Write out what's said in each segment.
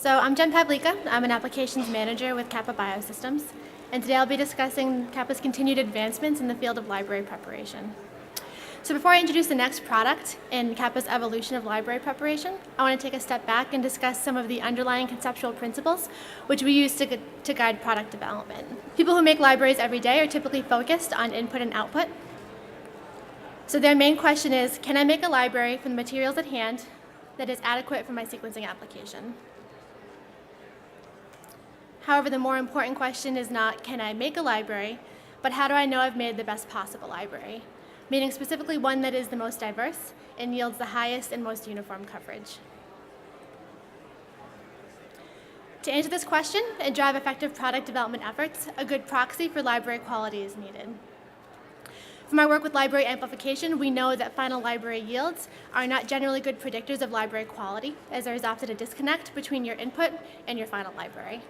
So I'm Jen Pavlika. I'm an applications manager with Kapa Biosystems, and today I'll be discussing Kapa's continued advancements in the field of library preparation. So before I introduce the next product in Kapa's evolution of library preparation, I want to take a step back and discuss some of the underlying conceptual principles which we use to guide product development. People who make libraries every day are typically focused on input and output. So their main question is, can I make a library from the materials at hand that is adequate for my sequencing application? However, the more important question is not, can I make a library, but how do I know I've made the best possible library? Meaning specifically one that is the most diverse and yields the highest and most uniform coverage. To answer this question and drive effective product development efforts, a good proxy for library quality is needed. From our work with library amplification, we know that final library yields are not generally good predictors of library quality, as there is often a disconnect between your input and your final library.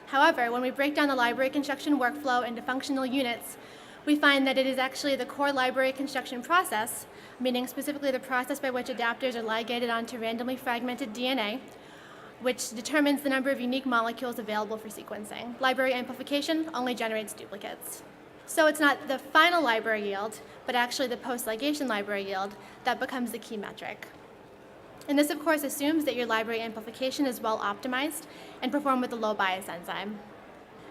However, when we break down the library construction workflow into functional units, we find that it is actually the core library construction process, meaning specifically the process by which adapters are ligated onto randomly fragmented DNA, which determines the number of unique molecules available for sequencing. Library amplification only generates duplicates. So it's not the final library yield, but actually the post-ligation library yield that becomes the key metric. And this, of course, assumes that your library amplification is well optimized and performed with a low bias enzyme.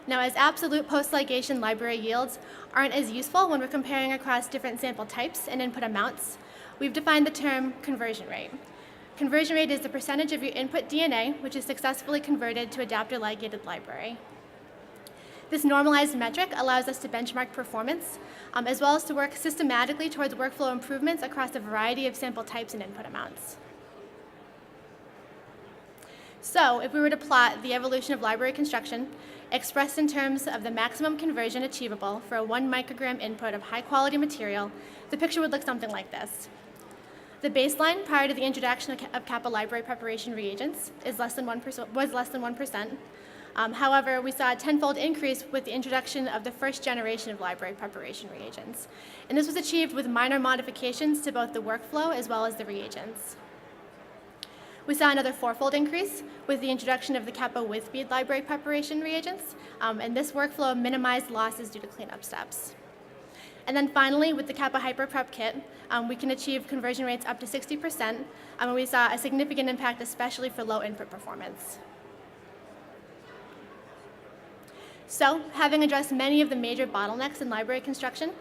Now, as absolute post-ligation library yields aren't as useful when we're comparing across different sample types and input amounts, we've defined the term conversion rate. Conversion rate is the percentage of your input DNA which is successfully converted to adapter-ligated library. This normalized metric allows us to benchmark performance, as well as to work systematically towards workflow improvements across a variety of sample types and input amounts. So, if we were to plot the evolution of library construction, expressed in terms of the maximum conversion achievable for a 1 microgram input of high-quality material, the picture would look something like this. The baseline prior to the introduction of Kappa library preparation reagents was less than 1%. However, we saw a tenfold increase with the introduction of the first generation of library preparation reagents. And this was achieved with minor modifications to both the workflow as well as the reagents. We saw another fourfold increase with the introduction of the Kappa with bead library preparation reagents, and this workflow minimized losses due to cleanup steps. And then finally, with the Kappa HyperPrep kit, we can achieve conversion rates up to 60%, and we saw a significant impact, especially for low input performance. So, having addressed many of the major bottlenecks in library construction,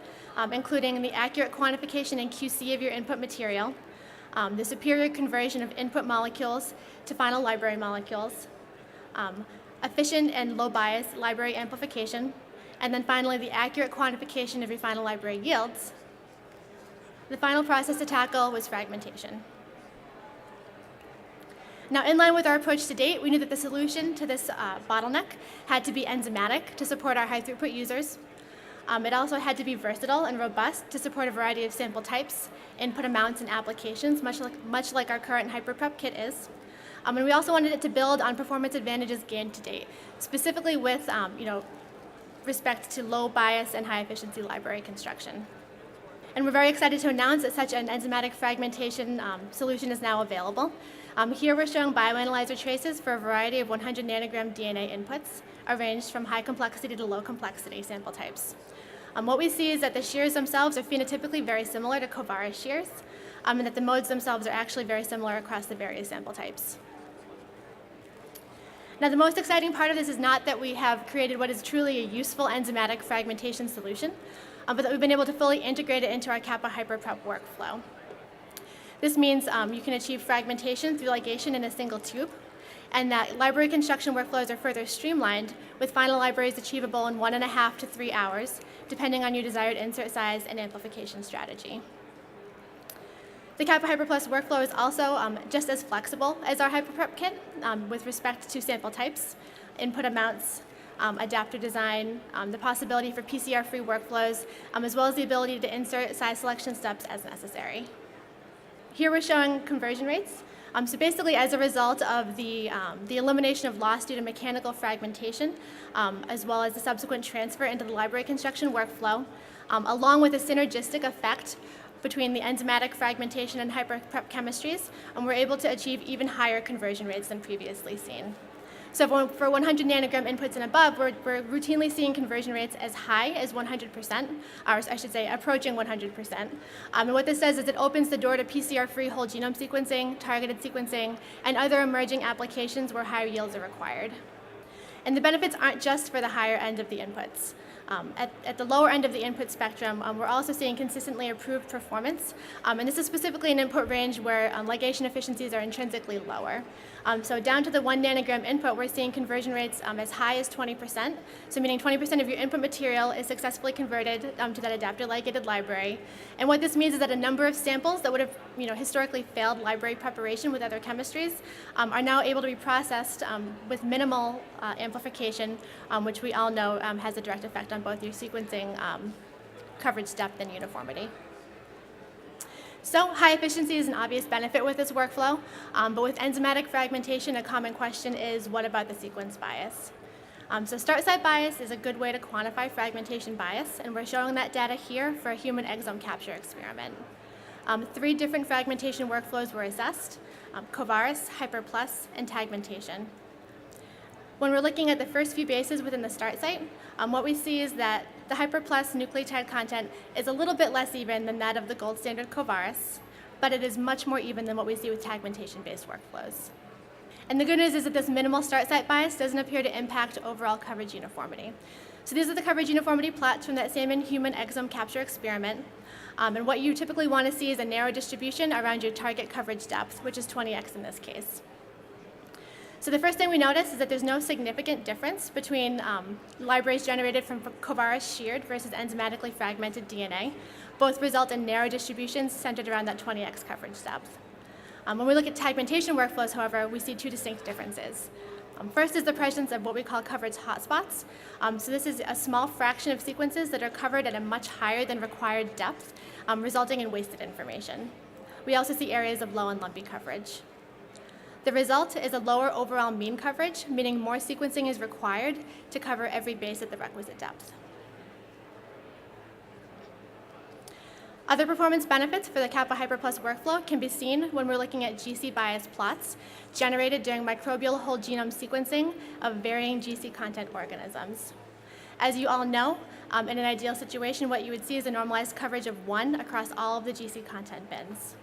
including the accurate quantification and QC of your input material, the superior conversion of input molecules to final library molecules, efficient and low bias library amplification, and then finally the accurate quantification of your final library yields, the final process to tackle was fragmentation. Now, in line with our approach to date, we knew that the solution to this bottleneck had to be enzymatic to support our high-throughput users. It also had to be versatile and robust to support a variety of sample types, input amounts, and applications, much like our current HyperPrep kit is. And we also wanted it to build on performance advantages gained to date, specifically with respect to low bias and high efficiency library construction. And we're very excited to announce that such an enzymatic fragmentation solution is now available. Here we're showing bioanalyzer traces for a variety of 100 nanogram DNA inputs, arranged from high complexity to low complexity sample types. What we see is that the shears themselves are phenotypically very similar to Kovara shears, and that the modes themselves are actually very similar across the various sample types. Now, the most exciting part of this is not that we have created what is truly a useful enzymatic fragmentation solution, but that we've been able to fully integrate it into our Kappa HyperPrep workflow. This means you can achieve fragmentation through ligation in a single tube, and that library construction workflows are further streamlined, with final libraries achievable in 1.5 to 3 hours, depending on your desired insert size and amplification strategy. The Kappa HyperPlus workflow is also just as flexible as our HyperPrep kit with respect to sample types, input amounts, adapter design, the possibility for PCR-free workflows, as well as the ability to insert size selection steps as necessary. Here we're showing conversion rates. So basically, as a result of the elimination of loss due to mechanical fragmentation, as well as the subsequent transfer into the library construction workflow, along with a synergistic effect between the enzymatic fragmentation and hyperprep chemistries, and we're able to achieve even higher conversion rates than previously seen. So for 100 nanogram inputs and above, we're routinely seeing conversion rates as high as 100%, or I should say approaching 100%. And what this does is it opens the door to PCR-free whole genome sequencing, targeted sequencing, and other emerging applications where higher yields are required. And the benefits aren't just for the higher end of the inputs. At the lower end of the input spectrum, we're also seeing consistently improved performance, and this is specifically an input range where ligation efficiencies are intrinsically lower. So down to the 1 nanogram input, we're seeing conversion rates as high as 20%, so meaning 20% of your input material is successfully converted to that adapter ligated library. And what this means is that a number of samples that would have historically failed library preparation with other chemistries are now able to be processed with minimal amplification, which we all know has a direct effect on both your sequencing coverage depth and uniformity. So high efficiency is an obvious benefit with this workflow, but with enzymatic fragmentation, a common question is, what about the sequence bias? So start site bias is a good way to quantify fragmentation bias, and we're showing that data here for a human exome capture experiment. 3 different fragmentation workflows were assessed: Covaris, Hyperplus, and tagmentation. When we're looking at the first few bases within the start site, what we see is that the Hyperplus nucleotide content is a little bit less even than that of the gold standard Covaris, but it is much more even than what we see with tagmentation-based workflows. And the good news is that this minimal start site bias doesn't appear to impact overall coverage uniformity. So these are the coverage uniformity plots from that same human exome capture experiment. And what you typically want to see is a narrow distribution around your target coverage depth, which is 20x in this case. So the first thing we notice is that there's no significant difference between libraries generated from Covaris sheared versus enzymatically fragmented DNA. Both result in narrow distributions centered around that 20x coverage depth. When we look at tagmentation workflows, however, we see 2 distinct differences. First is the presence of what we call coverage hotspots. So this is a small fraction of sequences that are covered at a much higher than required depth, resulting in wasted information. We also see areas of low and lumpy coverage. The result is a lower overall mean coverage, meaning more sequencing is required to cover every base at the requisite depth. Other performance benefits for the Kappa Hyperplus workflow can be seen when we're looking at GC bias plots generated during microbial whole genome sequencing of varying GC content organisms. As you all know, in an ideal situation, what you would see is a normalized coverage of 1 across all of the GC content bins.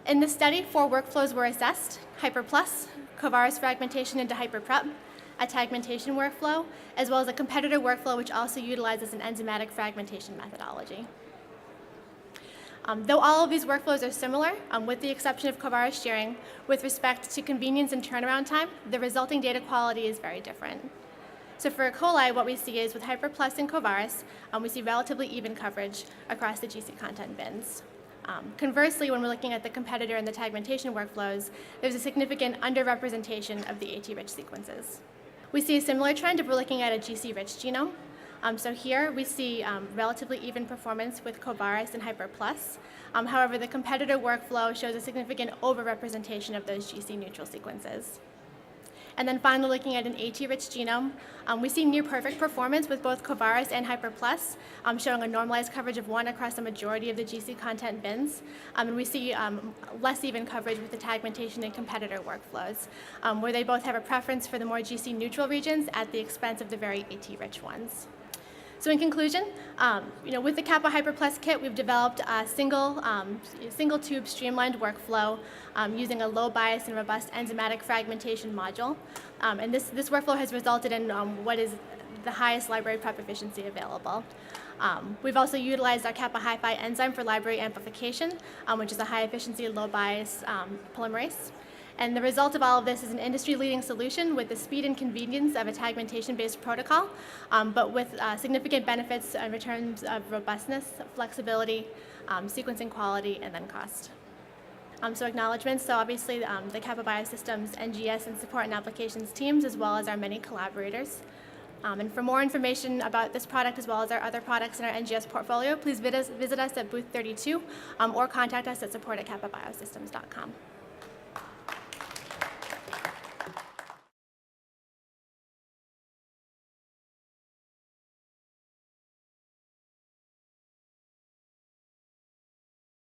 In this study, 4 workflows were assessed: Hyperplus, Covaris fragmentation into Hyperprep, a tagmentation workflow, as well as a competitor workflow which also utilizes an enzymatic fragmentation methodology. Though all of these workflows are similar, with the exception of Covaris shearing, with respect to convenience and turnaround time, the resulting data quality is very different. So for E. coli, what we see is with Hyperplus and Covaris, we see relatively even coverage across the GC content bins. Conversely, when we're looking at the competitor and the tagmentation workflows, there's a significant underrepresentation of the AT-rich sequences. We see a similar trend if we're looking at a GC-rich genome. So here we see relatively even performance with Covaris and Hyperplus. However, the competitor workflow shows a significant overrepresentation of those GC-neutral sequences. And then finally, looking at an AT-rich genome, we see near-perfect performance with both Covaris and Hyperplus, showing a normalized coverage of 1 across the majority of the GC content bins. And we see less even coverage with the tagmentation and competitor workflows, where they both have a preference for the more GC-neutral regions at the expense of the very AT-rich ones. So in conclusion, with the Kappa Hyperplus kit, we've developed a single tube streamlined workflow using a low bias and robust enzymatic fragmentation module. And this workflow has resulted in what is the highest library prep efficiency available. We've also utilized our Kappa Hi-Fi enzyme for library amplification, which is a high efficiency, low bias polymerase. And the result of all of this is an industry-leading solution with the speed and convenience of a tagmentation-based protocol, but with significant benefits in terms of robustness, flexibility, sequencing quality, and then cost. So acknowledgements, so obviously the Kapa Biosystems, NGS, and support and applications teams, as well as our many collaborators. And for more information about this product, as well as our other products in our NGS portfolio, please visit us at booth 32 or contact us at support@kappaBiosystems.com.